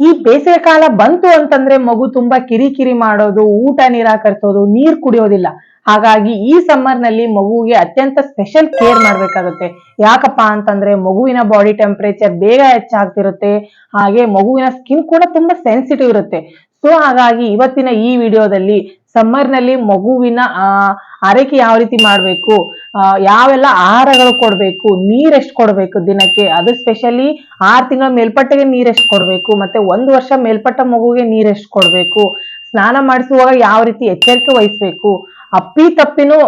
ಈ ಬೇಸಿಗೆ ಕಾಲ ಬಂತು ಅಂತಂದ್ರೆ ಮಗು ತುಂಬಾ ಕಿರಿಕಿರಿ ಮಾಡೋದು, ಊಟ ನಿರಾಕರಿಸೋದು, ನೀರ್ ಕುಡಿಯೋದಿಲ್ಲ. ಹಾಗಾಗಿ ಈ ಸಮ್ಮರ್ ನಲ್ಲಿ ಮಗುವಿಗೆ ಅತ್ಯಂತ ಸ್ಪೆಷಲ್ ಕೇರ್ ಮಾಡ್ಬೇಕಾಗುತ್ತೆ. ಯಾಕಪ್ಪ ಅಂತಂದ್ರೆ ಮಗುವಿನ ಬಾಡಿ ಟೆಂಪರೇಚರ್ ಬೇಗ ಹೆಚ್ಚಾಗ್ತಿರುತ್ತೆ, ಹಾಗೆ ಮಗುವಿನ ಸ್ಕಿನ್ ಕೂಡ ತುಂಬಾ ಸೆನ್ಸಿಟಿವ್ ಇರುತ್ತೆ. ಸೊ ಹಾಗಾಗಿ ಇವತ್ತಿನ ಈ ವಿಡಿಯೋದಲ್ಲಿ ಸಮ್ಮರ್ ನಲ್ಲಿ ಮಗುವಿನ ಆರೈಕೆ ಯಾವ ರೀತಿ ಮಾಡ್ಬೇಕು, ಯಾವೆಲ್ಲ ಆಹಾರಗಳು ಕೊಡ್ಬೇಕು, ನೀರ್ ಎಷ್ಟು ಕೊಡ್ಬೇಕು ದಿನಕ್ಕೆ, ಅದು ಸ್ಪೆಷಲಿ 6 ತಿಂಗಳ ಮೇಲ್ಪಟ್ಟಿಗೆ ನೀರ್ ಎಷ್ಟು ಕೊಡ್ಬೇಕು, ಮತ್ತೆ 1 ವರ್ಷ ಮೇಲ್ಪಟ್ಟ ಮಗುವಿಗೆ ನೀರ್ ಎಷ್ಟು ಕೊಡ್ಬೇಕು, ಸ್ನಾನ ಮಾಡಿಸುವಾಗ ಯಾವ ರೀತಿ ಎಚ್ಚರಿಕೆ ವಹಿಸ್ಬೇಕು, ಅಪ್ಪಿ ತಪ್ಪಿನೂ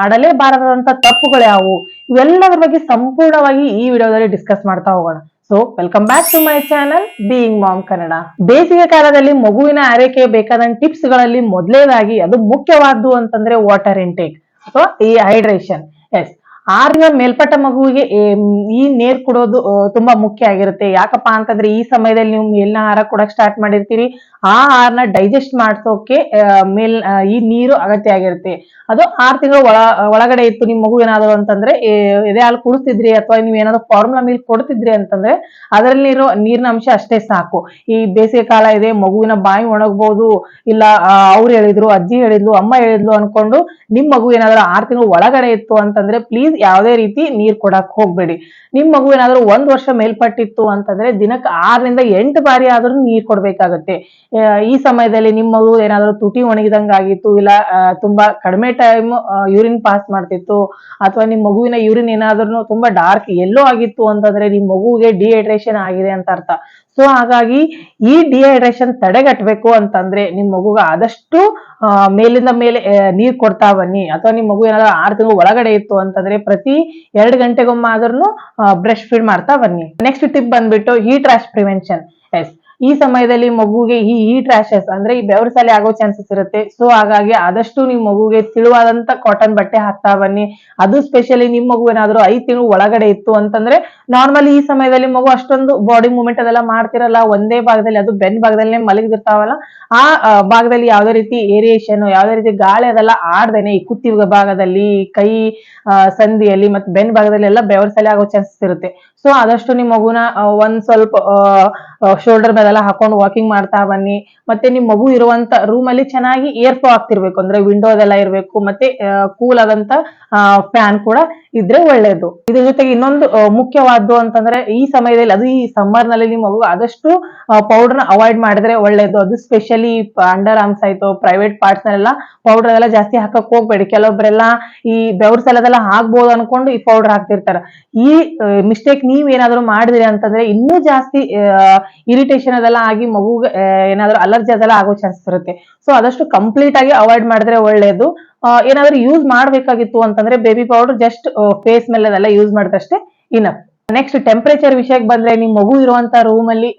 ಮಾಡಲೇಬಾರದಂತ ತಪ್ಪುಗಳು ಯಾವುವು, ಇವೆಲ್ಲದರ ಬಗ್ಗೆ ಸಂಪೂರ್ಣವಾಗಿ ಈ ವಿಡಿಯೋದಲ್ಲಿ ಡಿಸ್ಕಸ್ ಮಾಡ್ತಾ ಹೋಗೋಣ. So welcome back to my channel being mom Kannada. ಬೇಸಿಗೆ ಕಾಲದಲ್ಲಿ ಮಗುವಿನ ಆರೈಕೆ ಬೇಕಾದ ಟಿಪ್ಸ್ ಗಳಲ್ಲಿ ಮೊದಲನೇದಾಗಿ ಅದು ಮುಖ್ಯವಾದ್ದು ಅಂತಂದ್ರೆ ವಾಟರ್ ಇಂಟೇಕ್ ಅಥವಾ ಈ ಹೈಡ್ರೇಷನ್. ಎಸ್, 6 ತಿಂಗಳ ಮೇಲ್ಪಟ್ಟ ಮಗುವಿಗೆ ಈ ನೀರ್ ಕುಡೋದು ತುಂಬಾ ಮುಖ್ಯ ಆಗಿರುತ್ತೆ. ಯಾಕಪ್ಪ ಅಂತಂದ್ರೆ ಈ ಸಮಯದಲ್ಲಿ ನೀವು ಮೇಲಿನ ಆಹಾರ ಕೊಡಕ್ ಸ್ಟಾರ್ಟ್ ಮಾಡಿರ್ತೀರಿ, ಆ ಆಹಾರನ ಡೈಜೆಸ್ಟ್ ಮಾಡ್ಸೋಕೆ ಈ ನೀರು ಅಗತ್ಯ ಆಗಿರುತ್ತೆ. ಅದು 6 ತಿಂಗಳ ಒಳಗಡೆ ಇತ್ತು ನಿಮ್ ಮಗು ಏನಾದ್ರು ಅಂತಂದ್ರೆ, ಎದೆ ಹಾಲು ಕುಡಿಸ್ತಿದ್ರಿ ಅಥವಾ ನೀವ್ ಏನಾದ್ರು ಫಾರ್ಮುಲಾ ಮಿಲ್ಕ್ ಕೊಡ್ತಿದ್ರಿ ಅಂತಂದ್ರೆ ಅದರಲ್ಲಿರೋ ನೀರಿನ ಅಂಶ ಅಷ್ಟೇ ಸಾಕು. ಈ ಬೇಸಿಗೆ ಕಾಲ ಇದೆ, ಮಗುವಿನ ಬಾಯಿ ಒಣಗ್ಬಹುದು, ಇಲ್ಲ ಅವ್ರು ಹೇಳಿದ್ರು, ಅಜ್ಜಿ ಹೇಳಿದ್ಲು, ಅಮ್ಮ ಹೇಳಿದ್ಲು ಅನ್ಕೊಂಡು ನಿಮ್ ಮಗು ಏನಾದ್ರು 6 ತಿಂಗಳು ಒಳಗಡೆ ಇತ್ತು ಅಂತಂದ್ರೆ ಪ್ಲೀಸ್ ಯಾವುದೇ ರೀತಿ ನೀರ್ ಕೊಡಕ್ ಹೋಗ್ಬೇಡಿ. ನಿಮ್ ಮಗು ಏನಾದ್ರು 1 ವರ್ಷ ಮೇಲ್ಪಟ್ಟಿತ್ತು ಅಂತಂದ್ರೆ ದಿನಕ್ಕೆ 6 ರಿಂದ 8 ಬಾರಿ ಆದ್ರೂ ನೀರ್ ಕೊಡ್ಬೇಕಾಗತ್ತೆ. ಈ ಸಮಯದಲ್ಲಿ ನಿಮ್ ಮಗು ಏನಾದ್ರು ತುಟಿ ಒಣಗಿದಂಗ ಆಗಿತ್ತು, ಇಲ್ಲ ತುಂಬಾ ಕಡಿಮೆ ಟೈಮ್ ಯೂರಿನ್ ಪಾಸ್ ಮಾಡ್ತಿತ್ತು, ಅಥವಾ ನಿಮ್ ಮಗುವಿನ ಯೂರಿನ್ ಏನಾದ್ರೂ ತುಂಬಾ ಡಾರ್ಕ್ ಎಲ್ಲೋ ಆಗಿತ್ತು ಅಂತಂದ್ರೆ ನಿಮ್ ಮಗುವಿಗೆ ಡಿಹೈಡ್ರೇಷನ್ ಆಗಿದೆ ಅಂತ ಅರ್ಥ. ಸೊ ಹಾಗಾಗಿ ಈ ಡಿಹೈಡ್ರೇಷನ್ ತಡೆಗಟ್ಟಬೇಕು ಅಂತಂದ್ರೆ ನಿಮ್ ಮಗುಗ ಆದಷ್ಟು ಮೇಲಿಂದ ಮೇಲೆ ನೀರ್ ಕೊಡ್ತಾ ಬನ್ನಿ. ಅಥವಾ ನಿಮ್ ಮಗು ಏನಾದ್ರು 6 ತಿಂಗಳು ಒಳಗಡೆ ಇತ್ತು ಅಂತಂದ್ರೆ ಪ್ರತಿ 2 ಗಂಟೆಗೊಮ್ಮೆ ಆದ್ರೂ ಬ್ರಷ್ ಫೀಡ್ ಮಾಡ್ತಾ ಬನ್ನಿ. ನೆಕ್ಸ್ಟ್ ಟಿಪ್ ಬಂದ್ಬಿಟ್ಟು ಹೀಟ್ ರ್ಯಾಶ್ ಪ್ರಿವೆನ್ಷನ್. ಎಸ್, ಈ ಸಮಯದಲ್ಲಿ ಮಗುಗೆ ಈ ಹೀಟ್ ರ್ಯಾಶಸ್ ಅಂದ್ರೆ ಈ ಬೆವರುಸಲೆ ಆಗೋ ಚಾನ್ಸಸ್ ಇರುತ್ತೆ. ಸೊ ಹಾಗಾಗಿ ಆದಷ್ಟು ನಿಮ್ ಮಗುಗೆ ತಿಳುವಾದಂತ ಕಾಟನ್ ಬಟ್ಟೆ ಹಾಕ್ತಾ ಬನ್ನಿ. ಅದು ಸ್ಪೆಷಲಿ ನಿಮ್ ಮಗು ಏನಾದ್ರು 5 ತಿಂಗಳು ಒಳಗಡೆ ಇತ್ತು ಅಂತಂದ್ರೆ ನಾರ್ಮಲಿ ಈ ಸಮಯದಲ್ಲಿ ಮಗು ಅಷ್ಟೊಂದು ಬಾಡಿ ಮೂವ್ಮೆಂಟ್ ಅದೆಲ್ಲ ಮಾಡ್ತಿರಲ್ಲ, ಒಂದೇ ಭಾಗದಲ್ಲಿ, ಅದು ಬೆನ್ ಭಾಗದಲ್ಲೇ ಮಲಗಿರ್ತಾವಲ್ಲ, ಆ ಭಾಗದಲ್ಲಿ ಯಾವ್ದೇ ರೀತಿ ಏರಿಯೇಷನ್, ಯಾವ್ದೇ ರೀತಿ ಗಾಳಿ ಅದೆಲ್ಲ ಆಡ್ದೇನೆ ಈ ಕುತ್ತಿ ಭಾಗದಲ್ಲಿ, ಕೈ ಸಂಧಿಯಲ್ಲಿ ಮತ್ತೆ ಬೆನ್ ಭಾಗದಲ್ಲಿ ಎಲ್ಲ ಬೆವರುಸಲೆ ಆಗೋ ಚಾನ್ಸಸ್ ಇರುತ್ತೆ. ಸೊ ಆದಷ್ಟು ನಿಮ್ ಮಗುನ ಒಂದ್ ಸ್ವಲ್ಪ ಶೋಲ್ಡರ್ ಮೇಲೆಲ್ಲ ಹಾಕೊಂಡು ವಾಕಿಂಗ್ ಮಾಡ್ತಾ ಬನ್ನಿ. ಮತ್ತೆ ನಿಮ್ ಮಗು ಇರುವಂತ ರೂಮ್ ಅಲ್ಲಿ ಚೆನ್ನಾಗಿ ಏರ್ ಫ್ಲೋ ಆಗ್ತಿರ್ಬೇಕು, ಅಂದ್ರೆ ವಿಂಡೋ ಅದೆಲ್ಲ ಇರ್ಬೇಕು, ಮತ್ತೆ ಕೂಲ್ ಆದಂತ ಫ್ಯಾನ್ ಕೂಡ ಇದ್ರೆ ಒಳ್ಳೇದು. ಇದ್ರ ಜೊತೆಗೆ ಇನ್ನೊಂದು ಮುಖ್ಯವಾದ್ದು ಅಂತಂದ್ರೆ ಈ ಸಮಯದಲ್ಲಿ, ಅದು ಈ ಸಮ್ಮರ್ ನಲ್ಲಿ ನಿಮ್ ಮಗು ಆದಷ್ಟು ಪೌಡರ್ ನ ಅವಾಯ್ಡ್ ಮಾಡಿದ್ರೆ ಒಳ್ಳೇದು. ಅದು ಸ್ಪೆಷಲಿ ಅಂಡರ್ ಆರ್ಮ್ಸ್ ಆಯ್ತು, ಪ್ರೈವೇಟ್ ಪಾರ್ಟ್ಸ್ ನಲ್ಲೆಲ್ಲ ಪೌಡರ್ ಎಲ್ಲ ಜಾಸ್ತಿ ಹಾಕಕ್ ಹೋಗ್ಬೇಡಿ. ಕೆಲವೊಬ್ರೆಲ್ಲ ಈ ಬೆವರ್ಸೆಲ್ಲದೆಲ್ಲ ಹಾಕ್ಬೋದು ಅನ್ಕೊಂಡು ಈ ಪೌಡರ್ ಹಾಕ್ತಿರ್ತಾರೆ. ಈ ಮಿಸ್ಟೇಕ್ ನೀವ್ ಏನಾದ್ರು ಮಾಡಿದ್ರಿ ಅಂತಂದ್ರೆ ಇನ್ನೂ ಜಾಸ್ತಿ ಇರಿಟೇಷನ್ ಅದೆಲ್ಲ ಆಗಿ ಮಗುಗೆ ಏನಾದ್ರು ಅಲರ್ಜಿ ಅದೆಲ್ಲ ಆಗೋ ಚಾನ್ಸಸ್ ಇರುತ್ತೆ. ಸೊ ಆದಷ್ಟು ಕಂಪ್ಲೀಟ್ ಆಗಿ ಅವಾಯ್ಡ್ ಮಾಡಿದ್ರೆ ಒಳ್ಳೇದು. ಏನಾದ್ರು ಯೂಸ್ ಮಾಡ್ಬೇಕಾಗಿತ್ತು ಅಂತಂದ್ರೆ ಬೇಬಿ ಪೌಡರ್ ಜಸ್ಟ್ ಫೇಸ್ ಮೇಲೆ ಅದೆಲ್ಲ ಯೂಸ್ ಮಾಡಿದಷ್ಟೇ ಇನಫ್. ನೆಕ್ಸ್ಟ್ ಟೆಂಪರೇಚರ್ ವಿಷಯಕ್ಕೆ ಬಂದ್ರೆ ನಿಮ್ ಮಗು ಇರುವಂತ ರೂಮ್ ಅಲ್ಲಿ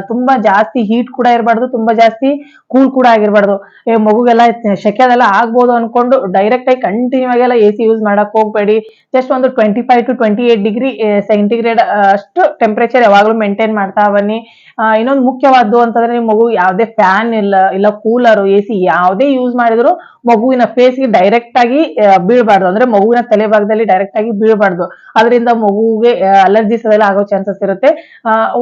ತುಂಬಾ ಜಾಸ್ತಿ ಹೀಟ್ ಕೂಡ ಇರಬಾರ್ದು, ತುಂಬಾ ಜಾಸ್ತಿ ಕೂಲ್ ಕೂಡ ಆಗಿರ್ಬಾರ್ದು. ಮಗುಗೆಲ್ಲ ಶೆಕೆ ಅದೆಲ್ಲ ಆಗ್ಬೋದು ಅನ್ಕೊಂಡು ಡೈರೆಕ್ಟ್ ಆಗಿ ಕಂಟಿನ್ಯೂ ಆಗಿ ಎಲ್ಲ AC ಯೂಸ್ ಮಾಡಕ್ ಹೋಗ್ಬೇಡಿ. ಜಸ್ಟ್ ಒಂದು 25 to 28 ಡಿಗ್ರಿ ಸೆಂಟಿಗ್ರೇಡ್ ಅಷ್ಟು ಟೆಂಪರೇಚರ್ ಯಾವಾಗ್ಲೂ ಮೇಂಟೈನ್ ಮಾಡ್ತಾ ಬನ್ನಿ. ಇನ್ನೊಂದು ಮುಖ್ಯವಾದ್ದು ಅಂತಂದ್ರೆ ನಿಮ್ ಮಗು ಯಾವ್ದೇ ಫ್ಯಾನ್ ಇಲ್ಲ ಕೂಲರ್, AC ಯಾವ್ದೇ ಯೂಸ್ ಮಾಡಿದ್ರು ಮಗುವಿನ ಫೇಸ್ಗೆ ಡೈರೆಕ್ಟ್ ಆಗಿ ಬೀಳ್ಬಾರ್ದು, ಅಂದ್ರೆ ಮಗುವಿನ ತಲೆ ಭಾಗದಲ್ಲಿ ಡೈರೆಕ್ಟ್ ಆಗಿ ಬೀಳ್ಬಾರ್ದು. ಅದರಿಂದ ಮಗುವಿಗೆ ಅಲರ್ಜಿಸ್ ಅದೆಲ್ಲ ಆಗೋ ಚಾನ್ಸಸ್ ಇರುತ್ತೆ.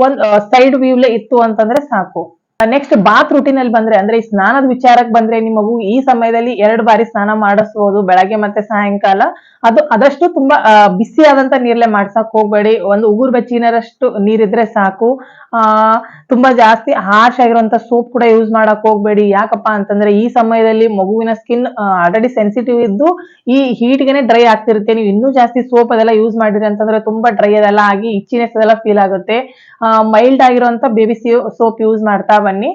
ಒಂದ್ ಸೈಡ್ ವ್ಯೂಲೇ ಇತ್ತು ಅಂತಂದ್ರೆ ಸಾಕು. ನೆಕ್ಸ್ಟ್ ಬಾತ್ ರೂಟೀನ್ ಅಲ್ಲಿ ಬಂದ್ರೆ, ಅಂದ್ರೆ ಈ ಸ್ನಾನದ ವಿಚಾರಕ್ಕೆ ಬಂದ್ರೆ ನಿಮ್ ಮಗು ಈ ಸಮಯದಲ್ಲಿ 2 ಬಾರಿ ಸ್ನಾನ ಮಾಡಿಸ್ಬೋದು, ಬೆಳಗ್ಗೆ ಮತ್ತೆ ಸಾಯಂಕಾಲ. ಅದು ಆದಷ್ಟು ತುಂಬಾ ಬಿಸಿ ಆದಂತ ನೀರ್ಲೆ ಮಾಡ್ಸಕ್ ಹೋಗ್ಬೇಡಿ, ಒಂದು ಉಗುರು ಬೆಚ್ಚಗಿನಷ್ಟು ನೀರಿದ್ರೆ ಸಾಕು. ತುಂಬಾ ಜಾಸ್ತಿ ಹಾರ್ಶ್ ಆಗಿರುವಂತ ಸೋಪ್ ಕೂಡ ಯೂಸ್ ಮಾಡಕ್ ಹೋಗ್ಬೇಡಿ. ಯಾಕಪ್ಪ ಅಂತಂದ್ರೆ ಈ ಸಮಯದಲ್ಲಿ ಮಗುವಿನ ಸ್ಕಿನ್ ಆಲ್ರೆಡಿ ಸೆನ್ಸಿಟಿವ್ ಇದ್ದು ಈ ಹೀಟ್ಗೆನೆ ಡ್ರೈ ಆಗ್ತಿರುತ್ತೆ. ನೀವು ಇನ್ನೂ ಜಾಸ್ತಿ ಸೋಪ್ ಅದೆಲ್ಲ ಯೂಸ್ ಮಾಡಿದ್ರಿ ಅಂತಂದ್ರೆ ತುಂಬಾ ಡ್ರೈ ಅದೆಲ್ಲ ಆಗಿ ಇಚ್ಚಿನೆಸ್ ಅದೆಲ್ಲ ಫೀಲ್ ಆಗುತ್ತೆ. ಮೈಲ್ಡ್ ಆಗಿರುವಂತ ಬೇಬಿ ಸೋಪ್ ಯೂಸ್ ಮಾಡ್ತಾ ಬನ್ನಿ.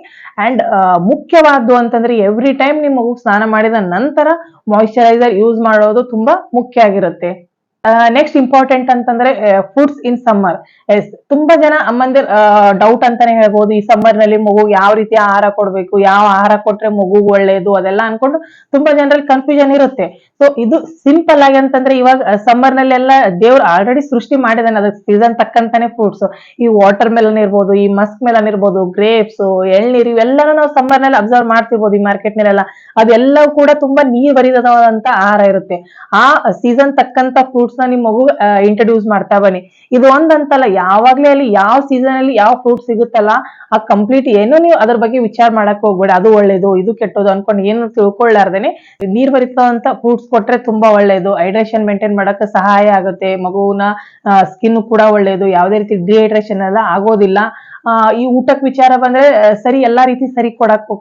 ಅಂಡ್ ಮುಖ್ಯವಾದ್ದು ಅಂತಂದ್ರೆ ಎವ್ರಿ ಟೈಮ್ ನಿಮ್ ಮಗು ಸ್ನಾನ ಮಾಡಿದ ನಂತರ ಮಾಯಿಶ್ಚರೈಸರ್ ಯೂಸ್ ಮಾಡೋದು ತುಂಬಾ ಮುಖ್ಯ ಆಗಿರುತ್ತೆ. ನೆಕ್ಸ್ಟ್ ಇಂಪಾರ್ಟೆಂಟ್ ಅಂತಂದ್ರೆ ಫುಡ್ಸ್ ಇನ್ ಸಮ್ಮರ್. ಎಸ್, ತುಂಬಾ ಜನ ಅಮ್ಮಂದಿರ್ ಡೌಟ್ ಅಂತಾನೆ ಹೇಳ್ಬೋದು, ಈ ಸಮ್ಮರ್ ನಲ್ಲಿ ಮಗು ಯಾವ ರೀತಿ ಆಹಾರ ಕೊಡ್ಬೇಕು, ಯಾವ ಆಹಾರ ಕೊಟ್ರೆ ಮಗುಗ್ ಒಳ್ಳೇದು ಅದೆಲ್ಲ ಅನ್ಕೊಂಡು ತುಂಬಾ ಜನರಲ್ಲಿ ಕನ್ಫ್ಯೂಷನ್ ಇರುತ್ತೆ. ಸೊ ಇದು ಸಿಂಪಲ್ ಆಗಿ ಅಂತಂದ್ರೆ ಇವಾಗ ಸಮ್ಮರ್ ನಲ್ಲೆಲ್ಲ ದೇವ್ರು ಆಲ್ರೆಡಿ ಸೃಷ್ಟಿ ಮಾಡಿದಾನೆ, ಅದಕ್ಕೆ ಸೀಸನ್ ತಕ್ಕಂತಾನೆ ಫ್ರೂಟ್ಸ್. ಈ ವಾಟರ್ ಮೆಲನ್ ಇರ್ಬೋದು, ಈ ಮಸ್ಕ್ ಮೆಲನ್ ಇರ್ಬೋದು, ಗ್ರೇಪ್ಸ್, ಎಳ್ನೀರು, ಇವೆಲ್ಲನೂ ನಾವು ಸಮ್ಮರ್ ನಲ್ಲಿ ಅಬ್ಸರ್ವ್ ಮಾಡ್ತಿರ್ಬೋದು ಈ ಮಾರ್ಕೆಟ್ ನಲ್ಲೆಲ್ಲ. ಅದೆಲ್ಲವೂ ಕೂಡ ತುಂಬಾ ನೀರ್ ಭರಿತವಾದಂತ ಆಹಾರ ಇರುತ್ತೆ. ಆ ಸೀಸನ್ ತಕ್ಕಂತ ಫ್ರೂಟ್ಸ್ ಫ್ರೂಟ್ಸ್ ನ ನಿಮ್ ಮಗು ಇಂಟ್ರೊಡ್ಯೂಸ್ ಮಾಡ್ತಾ ಬನ್ನಿ. ಇದು ಒಂದಂತಲ್ಲ, ಯಾವಾಗ್ಲೇ ಅಲ್ಲಿ ಯಾವ ಸೀಸನ್ ಅಲ್ಲಿ ಯಾವ ಫ್ರೂಟ್ ಸಿಗುತ್ತಲ್ಲ ಆ ಕಂಪ್ಲೀಟ್ ಏನೋ ನೀವು ಅದ್ರ ಬಗ್ಗೆ ವಿಚಾರ ಮಾಡಕ್ ಹೋಗ್ಬೇಡ, ಅದು ಒಳ್ಳೇದು ಇದು ಕೆಟ್ಟದು ಅನ್ಕೊಂಡು ಏನು ತಿಳ್ಕೊಳ್ಳಾರ್ದೇನೆ ನೀರ್ ಭರಿತವಂತ ಫ್ರೂಟ್ಸ್ ಕೊಟ್ರೆ ತುಂಬಾ ಒಳ್ಳೇದು. ಹೈಡ್ರೇಷನ್ ಮೇಂಟೈನ್ ಮಾಡಕ್ ಸಹಾಯ ಆಗುತ್ತೆ, ಮಗುವಿನ ಸ್ಕಿನ್ ಕೂಡ ಒಳ್ಳೇದು, ಯಾವುದೇ ರೀತಿ ಡಿಹೈಡ್ರೇಷನ್ ಎಲ್ಲ ಆಗೋದಿಲ್ಲ. ಈ ಊಟಕ್ ವಿಚಾರ ಬಂದ್ರೆ ಸರಿ ಎಲ್ಲಾ ರೀತಿ ಸರಿ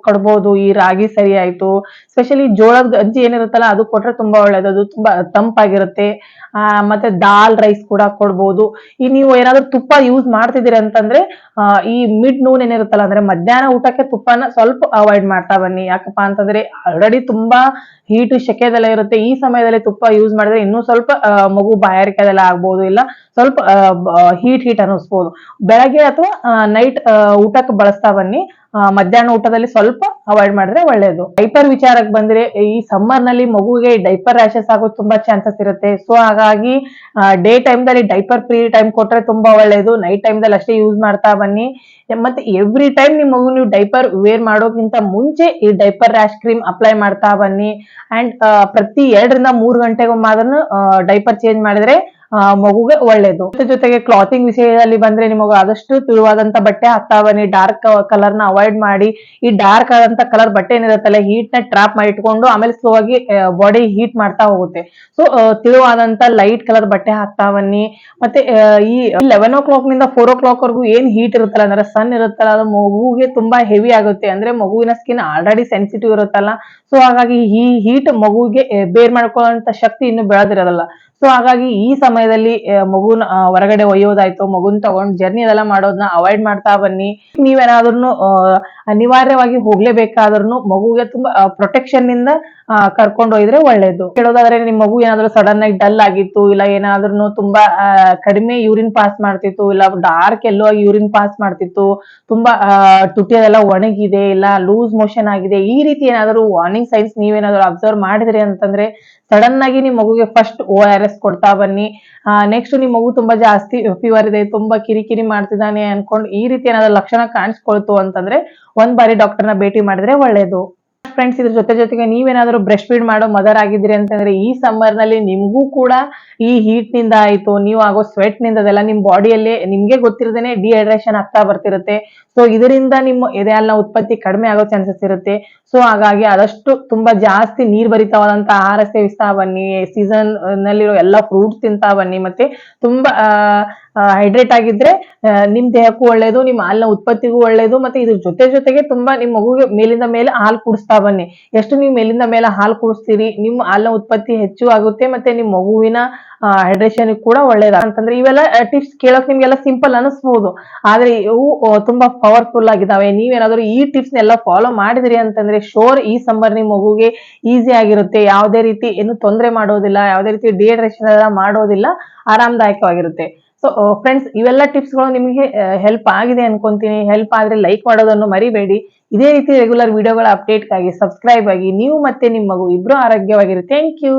ಕೊಡ್ಬೋದು. ಈ ರಾಗಿ ಸರಿ ಆಯ್ತು, ಸ್ಪೆಷಲಿ ಜೋಳದ ಗಂಜಿ ಏನಿರುತ್ತಲ್ಲ ಅದು ಕೊಟ್ರೆ ತುಂಬಾ ಒಳ್ಳೇದು, ಅದು ತುಂಬಾ ತಂಪಾಗಿರುತ್ತೆ. ಮತ್ತೆ ದಾಲ್ ರೈಸ್ ಕೂಡ ಕೊಡ್ಬೋದು. ಈ ನೀವು ಏನಾದ್ರು ತುಪ್ಪ ಯೂಸ್ ಮಾಡ್ತಿದ್ದೀರಿ ಅಂತಂದ್ರೆ ಈ ಮಿಡ್ ನೂನ್ ಏನಿರುತ್ತಲ್ಲ ಅಂದ್ರೆ ಮಧ್ಯಾಹ್ನ ಊಟಕ್ಕೆ ತುಪ್ಪನ ಸ್ವಲ್ಪ ಅವಾಯ್ಡ್ ಮಾಡ್ತಾ ಬನ್ನಿ. ಯಾಕಪ್ಪ ಅಂತಂದ್ರೆ ಆಲ್ರೆಡಿ ತುಂಬಾ ಹೀಟ್ ಸೆಕೆದೆಲ್ಲ ಇರುತ್ತೆ, ಈ ಸಮಯದಲ್ಲಿ ತುಪ್ಪ ಯೂಸ್ ಮಾಡಿದ್ರೆ ಇನ್ನೂ ಸ್ವಲ್ಪ ಮಗು ಬಾಯಾರಿಕೆದೆಲ್ಲ ಆಗ್ಬೋದು, ಇಲ್ಲ ಸ್ವಲ್ಪ ಹೀಟ್ ಅನ್ನಿಸ್ಬೋದು. ಬೆಳಗ್ಗೆ ಅಥವಾ ನೈಟ್ ಊಟಕ್ಕೆ ಬಳಸ್ತಾ ಬನ್ನಿ. ಮಧ್ಯಾಹ್ನ ಊಟದಲ್ಲಿ ಸ್ವಲ್ಪ ಅವಾಯ್ಡ್ ಮಾಡಿದ್ರೆ ಒಳ್ಳೇದು. ಡೈಪರ್ ವಿಚಾರಕ್ಕೆ ಬಂದ್ರೆ ಈ ಸಮ್ಮರ್ ನಲ್ಲಿ ಮಗುವಿಗೆ ಡೈಪರ್ ರ್ಯಾಶಸ್ ಆಗೋದು ತುಂಬಾ ಚಾನ್ಸಸ್ ಇರುತ್ತೆ. ಸೊ ಹಾಗಾಗಿ ಡೇ ಟೈಮ್ ದಲ್ಲಿ ಡೈಪರ್ ಫ್ರೀ ಟೈಮ್ ಕೊಟ್ರೆ ತುಂಬಾ ಒಳ್ಳೇದು. ನೈಟ್ ಟೈಮ್ ದಲ್ಲಿ ಅಷ್ಟೇ ಯೂಸ್ ಮಾಡ್ತಾ ಬನ್ನಿ. ಮತ್ತೆ ಎವ್ರಿ ಟೈಮ್ ನಿಮ್ ಮಗು ನೀವು ಡೈಪರ್ ವೇರ್ ಮಾಡೋಕ್ಕಿಂತ ಮುಂಚೆ ಈ ಡೈಪರ್ ರ್ಯಾಶ್ ಕ್ರೀಮ್ ಅಪ್ಲೈ ಮಾಡ್ತಾ ಬನ್ನಿ. ಅಂಡ್ ಪ್ರತಿ 2 ರಿಂದ 3 ಗಂಟೆಗೊಮ್ಮಾದ್ರೂ ಡೈಪರ್ ಚೇಂಜ್ ಮಾಡಿದ್ರೆ ಮಗುಗೆ ಒಳ್ಳೇದು. ಜೊತೆಗೆ ಕ್ಲಾತಿಂಗ್ ವಿಷಯದಲ್ಲಿ ಬಂದ್ರೆ ನಿಮಗೆ ಆದಷ್ಟು ತಿಳಿವಾದಂತ ಬಟ್ಟೆ ಹಾಕ್ತಾ ಬನ್ನಿ. ಡಾರ್ಕ್ ಕಲರ್ ನ ಅವಾಯ್ಡ್ ಮಾಡಿ. ಈ ಡಾರ್ಕ್ ಆದಂತ ಕಲರ್ ಬಟ್ಟೆ ಏನಿರುತ್ತಲ್ಲ ಹೀಟ್ ನ ಟ್ರಾಪ್ ಮಾಡಿ ಇಟ್ಕೊಂಡು ಆಮೇಲೆ ಸ್ಲೋ ಆಗಿ ಬಾಡಿ ಹೀಟ್ ಮಾಡ್ತಾ ಹೋಗುತ್ತೆ. ಸೊ ತಿಳಿವಾದಂತ ಲೈಟ್ ಕಲರ್ ಬಟ್ಟೆ ಹಾಕ್ತಾ ಬನ್ನಿ. ಮತ್ತೆ ಈ 11 ನಿಂದ 4 ವರೆಗೂ ಏನ್ ಹೀಟ್ ಇರುತ್ತಲ್ಲ ಅಂದ್ರೆ ಸನ್ ಇರುತ್ತಲ್ಲ, ಅದು ಮಗುವಿಗೆ ತುಂಬಾ ಹೆವಿ ಆಗುತ್ತೆ. ಅಂದ್ರೆ ಮಗುವಿನ ಸ್ಕಿನ್ ಆಲ್ರೆಡಿ ಸೆನ್ಸಿಟಿವ್ ಇರುತ್ತಲ್ಲ, ಸೊ ಹಾಗಾಗಿ ಈ ಹೀಟ್ ಮಗುವಿಗೆ ಬೇರ್ ಮಾಡ್ಕೊಳ್ಳುವಂತ ಶಕ್ತಿ ಇನ್ನು ಬೆಳೆದಿರೋದಲ್ಲ. ಸೊ ಹಾಗಾಗಿ ಈ ಸಮಯದಲ್ಲಿ ಮಗುನ ಹೊರಗಡೆ ಒಯ್ಯೋದಾಯ್ತು, ಮಗುನ್ ತಗೊಂಡ್ ಜರ್ನಿ ಅದೆಲ್ಲ ಮಾಡೋದನ್ನ ಅವಾಯ್ಡ್ ಮಾಡ್ತಾ ಬನ್ನಿ. ನೀವೇನಾದ್ರೂ ಅನಿವಾರ್ಯವಾಗಿ ಹೋಗ್ಲೇಬೇಕಾದ್ರೂ ಮಗುಗೆ ತುಂಬಾ ಪ್ರೊಟೆಕ್ಷನ್ ನಿಂದ ಕರ್ಕೊಂಡು ಹೋಯ್ದ್ರೆ ಒಳ್ಳೇದು. ಹೇಳೋದಾದ್ರೆ ನಿಮ್ ಮಗು ಏನಾದ್ರು ಸಡನ್ ಆಗಿ ಡಲ್ ಆಗಿತ್ತು, ಇಲ್ಲ ಏನಾದ್ರೂ ತುಂಬಾ ಕಡಿಮೆ ಯೂರಿನ್ ಪಾಸ್ ಮಾಡ್ತಿತ್ತು, ಇಲ್ಲ ಡಾರ್ಕ್ ಎಲ್ಲೋ ಆಗಿ ಯೂರಿನ್ ಪಾಸ್ ಮಾಡ್ತಿತ್ತು, ತುಂಬಾ ತುಟಿ ಅದೆಲ್ಲ ಒಣಗಿದೆ, ಇಲ್ಲ ಲೂಸ್ ಮೋಷನ್ ಆಗಿದೆ, ಈ ರೀತಿ ಏನಾದ್ರು ವಾರ್ನಿಂಗ್ ಸೈನ್ಸ್ ನೀವೇನಾದ್ರು ಅಬ್ಸರ್ವ್ ಮಾಡಿದ್ರಿ ಅಂತಂದ್ರೆ ಸಡನ್ ಆಗಿ ನಿಮ್ ಮಗುಗೆ ಫಸ್ಟ್ ORS ಕೊಡ್ತಾ ಬನ್ನಿ. ನೆಕ್ಸ್ಟ್ ನಿಮ್ ಮಗು ತುಂಬಾ ಜಾಸ್ತಿ ಫೀವರ್ ಇದೆ, ತುಂಬಾ ಕಿರಿಕಿರಿ ಮಾಡ್ತಿದ್ದಾನೆ ಅನ್ಕೊಂಡು ಈ ರೀತಿ ಏನಾದ್ರು ಲಕ್ಷಣ ಕಾಣಿಸ್ಕೊಳ್ತು ಅಂತಂದ್ರೆ ಒಂದ್ ಬಾರಿ ಡಾಕ್ಟರ್ನ ಭೇಟಿ ಮಾಡಿದ್ರೆ ಒಳ್ಳೇದು. ಫ್ರೆಂಡ್ಸ್, ಇದ್ರ ಜೊತೆಗೆ ನೀವೇನಾದ್ರೂ ಬ್ರೆಸ್ಟ್ ಫೀಡ್ ಮಾಡೋ ಮದರ್ ಆಗಿದ್ರಿ ಅಂತಂದ್ರೆ ಈ ಸಮ್ಮರ್ ನಲ್ಲಿ ನಿಮ್ಗೂ ಕೂಡ ಈ ಹೀಟ್ ನಿಂದ ಆಯ್ತು, ನೀವು ಆಗೋ ಸ್ವೆಟ್ ನಿಂದ ಅದೆಲ್ಲ ನಿಮ್ ಬಾಡಿಯಲ್ಲಿ ನಿಮ್ಗೆ ಗೊತ್ತಿರದೇನೆ ಡಿಹೈಡ್ರೇಷನ್ ಆಗ್ತಾ ಬರ್ತಿರುತ್ತೆ. ಸೊ ಇದರಿಂದ ನಿಮ್ಮ ಎದೆ ಹಾಲಿನ ಉತ್ಪತ್ತಿ ಕಡಿಮೆ ಆಗೋ ಚಾನ್ಸಸ್ ಇರುತ್ತೆ. ಸೊ ಹಾಗಾಗಿ ಆದಷ್ಟು ತುಂಬಾ ಜಾಸ್ತಿ ನೀರ್ ಭರಿತವಾದಂತ ಆಹಾರ ಸೇವಿಸ್ತಾ ಬನ್ನಿ. ಸೀಸನ್ ನಲ್ಲಿರೋ ಎಲ್ಲಾ ಫ್ರೂಟ್ಸ್ ತಿಂತಾ ಬನ್ನಿ. ಮತ್ತೆ ತುಂಬಾ ಹೈಡ್ರೇಟ್ ಆಗಿದ್ರೆ ನಿಮ್ ದೇಹಕ್ಕೂ ಒಳ್ಳೇದು, ನಿಮ್ ಹಾಲಿನ ಉತ್ಪತ್ತಿಗೂ ಒಳ್ಳೇದು. ಮತ್ತೆ ಇದ್ರ ಜೊತೆಗೆ ತುಂಬಾ ನಿಮ್ ಮಗುಗೆ ಮೇಲಿಂದ ಮೇಲೆ ಹಾಲು ಕುಡಿಸ್ತಾ ಬನ್ನಿ. ಎಷ್ಟು ನೀವು ಮೇಲಿಂದ ಮೇಲೆ ಹಾಲು ಕುಡಿಸ್ತೀರಿ, ನಿಮ್ಮ ಹಾಲಿನ ಉತ್ಪತ್ತಿ ಹೆಚ್ಚು ಆಗುತ್ತೆ, ಮತ್ತೆ ನಿಮ್ ಮಗುವಿನ ಹೈಡ್ರೇಷನ್ ಕೂಡ ಒಳ್ಳೇದ ಅಂತಂದ್ರೆ ಇವೆಲ್ಲ ಟಿಪ್ಸ್ ಕೇಳೋಕ್ ನಿಮ್ಗೆಲ್ಲ ಸಿಂಪಲ್ ಅನಿಸ್ಬಹುದು, ಆದ್ರೆ ಇವು ತುಂಬಾ ಪವರ್ಫುಲ್ ಆಗಿದಾವೆ. ನೀವೇನಾದ್ರೂ ಈ ಟಿಪ್ಸ್ ನೆಲ್ಲ ಫಾಲೋ ಮಾಡಿದ್ರಿ ಅಂತಂದ್ರೆ ಶೋರ್ ಈ ಸಮ್ಮರ್ ನಿಮ್ ಮಗುಗೆ ಈಸಿ ಆಗಿರುತ್ತೆ. ಯಾವುದೇ ರೀತಿ ಏನು ತೊಂದರೆ ಮಾಡೋದಿಲ್ಲ, ಯಾವುದೇ ರೀತಿ ಡಿಹೈಡ್ರೇಷನ್ ಎಲ್ಲ ಮಾಡೋದಿಲ್ಲ, ಆರಾಮದಾಯಕವಾಗಿರುತ್ತೆ. ಸೊ ಫ್ರೆಂಡ್ಸ್, ಇವೆಲ್ಲ ಟಿಪ್ಸ್ಗಳು ನಿಮಗೆ ಹೆಲ್ಪ್ ಆಗಿದೆ ಅನ್ಕೊಂತೀನಿ. ಹೆಲ್ಪ್ ಆದ್ರೆ ಲೈಕ್ ಮಾಡೋದನ್ನು ಮರಿಬೇಡಿ. ಇದೇ ರೀತಿ ರೆಗ್ಯುಲರ್ ವಿಡಿಯೋಗಳ ಅಪ್ಡೇಟ್ಗಾಗಿ ಸಬ್ಸ್ಕ್ರೈಬ್ ಆಗಿ. ನೀವು ಮತ್ತೆ ನಿಮ್ಮ ಮಗು ಇಬ್ರು ಆರೋಗ್ಯವಾಗಿರಿ. Thank you.